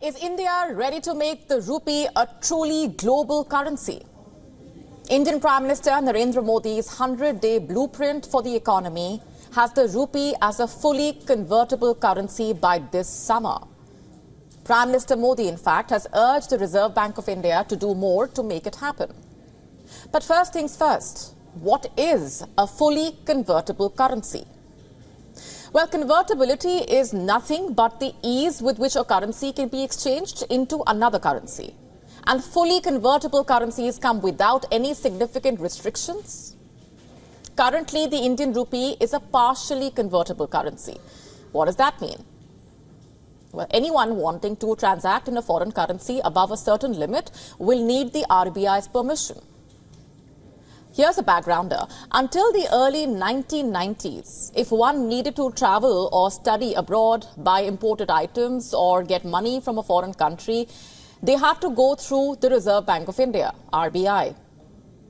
Is India ready to make the rupee a truly global currency? Indian Prime Minister Narendra Modi's 100-day blueprint for the economy has the rupee as a fully convertible currency by this summer. Prime Minister Modi, in fact, has urged the Reserve Bank of India to do more to make it happen. But first things first, what is a fully convertible currency? Well, convertibility is nothing but the ease with which a currency can be exchanged into another currency. And fully convertible currencies come without any significant restrictions. Currently, the Indian Rupee is a partially convertible currency. What does that mean? Well, anyone wanting to transact in a foreign currency above a certain limit will need the RBI's permission. Here's a backgrounder. Until the early 1990s, if one needed to travel or study abroad, buy imported items or get money from a foreign country, they had to go through the Reserve Bank of India, RBI.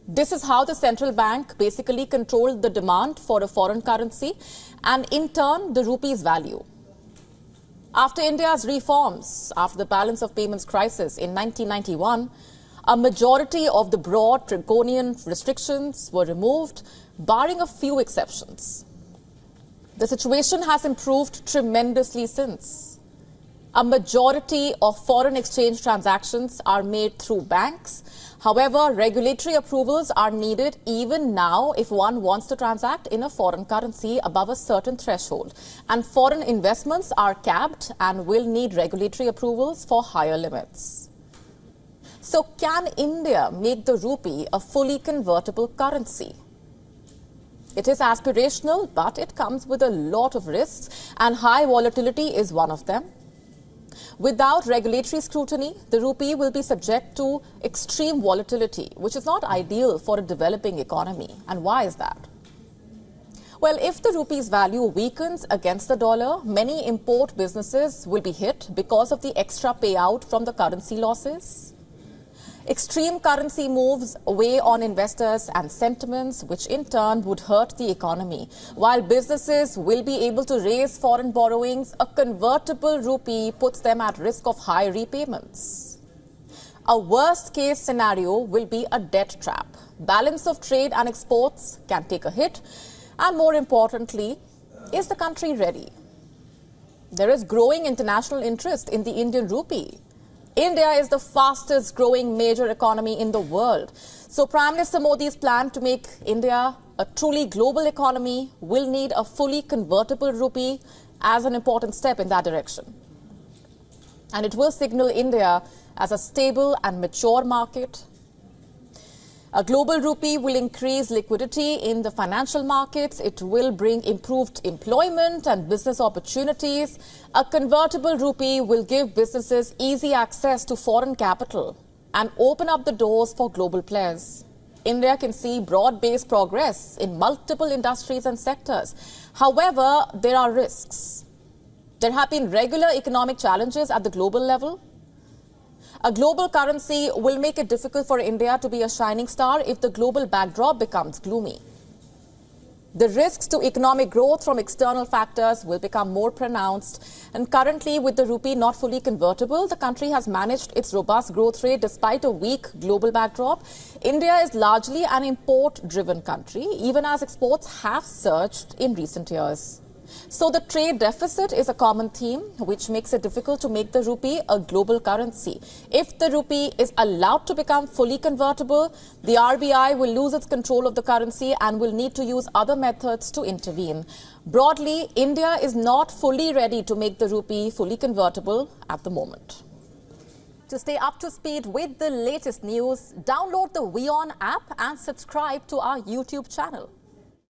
This is how the central bank basically controlled the demand for a foreign currency and in turn the rupee's value. After India's reforms, after the balance of payments crisis in 1991, a majority of the broad draconian restrictions were removed, barring a few exceptions. The situation has improved tremendously since. A majority of foreign exchange transactions are made through banks. However, regulatory approvals are needed even now if one wants to transact in a foreign currency above a certain threshold. And foreign investments are capped and will need regulatory approvals for higher limits. So can India make the rupee a fully convertible currency? It is aspirational, but it comes with a lot of risks, and high volatility is one of them. Without regulatory scrutiny, the rupee will be subject to extreme volatility, which is not ideal for a developing economy. And why is that? Well, if the rupee's value weakens against the dollar, many import businesses will be hit because of the extra payout from the currency losses. Extreme currency moves weigh on investors and sentiments, which in turn would hurt the economy. While businesses will be able to raise foreign borrowings, a convertible rupee puts them at risk of high repayments. A worst-case scenario will be a debt trap. Balance of trade and exports can take a hit. And more importantly, is the country ready? There is growing international interest in the Indian Rupee. India is the fastest growing major economy in the world. So Prime Minister Modi's plan to make India a truly global economy will need a fully convertible rupee as an important step in that direction. And it will signal India as a stable and mature market. A global rupee will increase liquidity in the financial markets. It will bring improved employment and business opportunities. A convertible rupee will give businesses easy access to foreign capital and open up the doors for global players. India can see broad-based progress in multiple industries and sectors. However, there are risks. There have been regular economic challenges at the global level. A global currency will make it difficult for India to be a shining star if the global backdrop becomes gloomy. The risks to economic growth from external factors will become more pronounced. And currently, with the rupee not fully convertible, the country has managed its robust growth rate despite a weak global backdrop. India is largely an import-driven country, even as exports have surged in recent years. So the trade deficit is a common theme, which makes it difficult to make the rupee a global currency. If the rupee is allowed to become fully convertible, the RBI will lose its control of the currency and will need to use other methods to intervene. Broadly, India is not fully ready to make the rupee fully convertible at the moment. To stay up to speed with the latest news, download the WION app and subscribe to our YouTube channel.